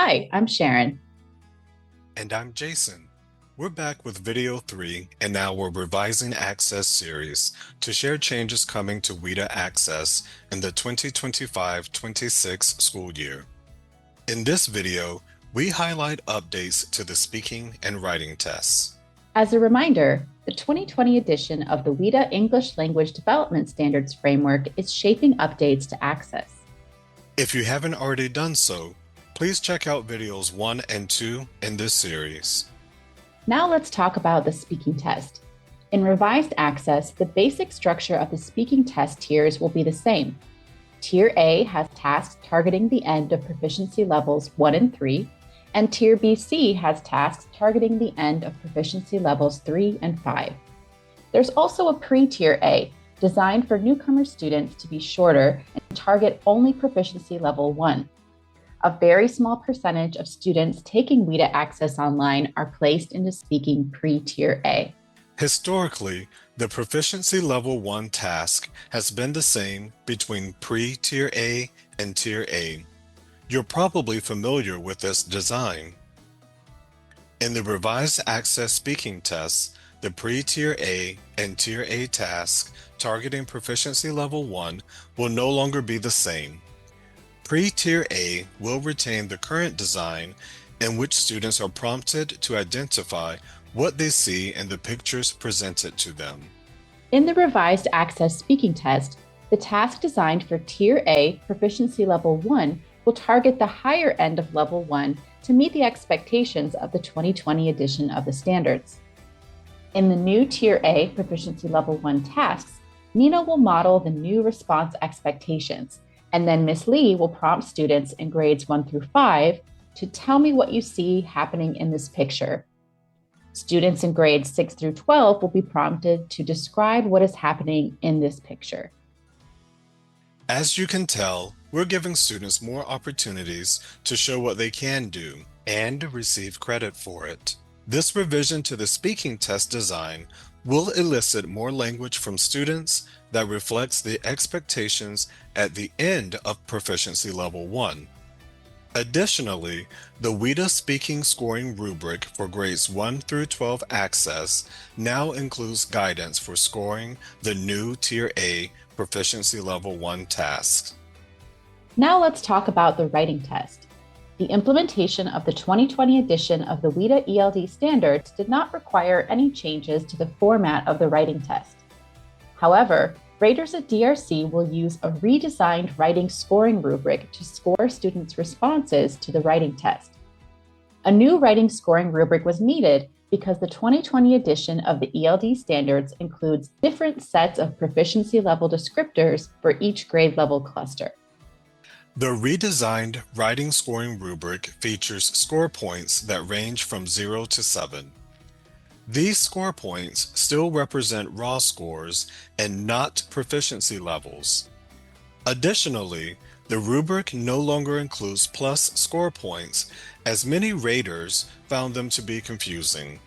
Hi, I'm Sharon. And I'm Jason. We're back with video 3, and now we're revising Access series to share changes coming to WIDA Access in the 2025-26 school year. In this video, we highlight updates to the speaking and writing tests. As a reminder, the 2020 edition of the WIDA English Language Development Standards Framework is shaping updates to Access. If you haven't already done so, please check out videos 1 and 2 in this series. Now let's talk about the speaking test. In revised Access, the basic structure of the speaking test tiers will be the same. Tier A has tasks targeting the end of proficiency levels 1 and 3, and Tier BC has tasks targeting the end of proficiency levels 3 and 5. There's also a pre-Tier A, designed for newcomer students to be shorter and target only proficiency level 1. A very small percentage of students taking WIDA Access Online are placed into speaking pre-Tier A. Historically, the Proficiency Level 1 task has been the same between pre-Tier A and Tier A. You're probably familiar with this design. In the revised Access speaking tests, the pre-Tier A and Tier A tasks targeting Proficiency Level 1 will no longer be the same. Pre-Tier A will retain the current design in which students are prompted to identify what they see in the pictures presented to them. In the revised Access speaking test, the task designed for Tier A Proficiency Level 1 will target the higher end of Level 1 to meet the expectations of the 2020 edition of the standards. In the new Tier A Proficiency Level 1 tasks, Nina will model the new response expectations, and then Ms. Lee will prompt students in grades 1 through 5 to tell me what you see happening in this picture. Students in grades 6 through 12 will be prompted to describe what is happening in this picture. As you can tell, we're giving students more opportunities to show what they can do and receive credit for it. This revision to the speaking test design will elicit more language from students that reflects the expectations at the end of Proficiency Level 1. Additionally, the WIDA Speaking Scoring Rubric for grades 1 through 12 Access now includes guidance for scoring the new Tier A Proficiency Level 1 tasks. Now let's talk about the writing test. The implementation of the 2020 edition of the WIDA ELD standards did not require any changes to the format of the writing test. However, graders at DRC will use a redesigned writing scoring rubric to score students' responses to the writing test. A new writing scoring rubric was needed because the 2020 edition of the ELD standards includes different sets of proficiency level descriptors for each grade level cluster. The redesigned writing scoring rubric features score points that range from 0 to 7. These score points still represent raw scores and not proficiency levels. Additionally, the rubric no longer includes plus score points, as many raters found them to be confusing.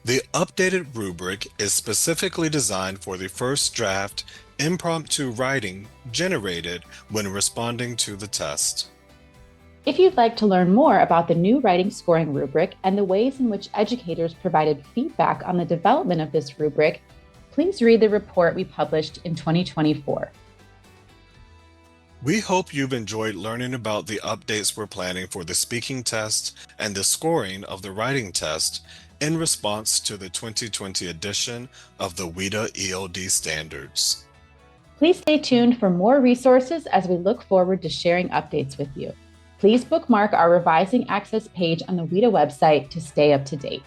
The updated rubric is specifically designed for the first draft impromptu writing generated when responding to the test. If you'd like to learn more about the new writing scoring rubric and the ways in which educators provided feedback on the development of this rubric, please read the report we published in 2024. We hope you've enjoyed learning about the updates we're planning for the speaking test and the scoring of the writing test in response to the 2020 edition of the WIDA ELD standards. Please stay tuned for more resources as we look forward to sharing updates with you. Please bookmark our Revising Access page on the WIDA website to stay up to date.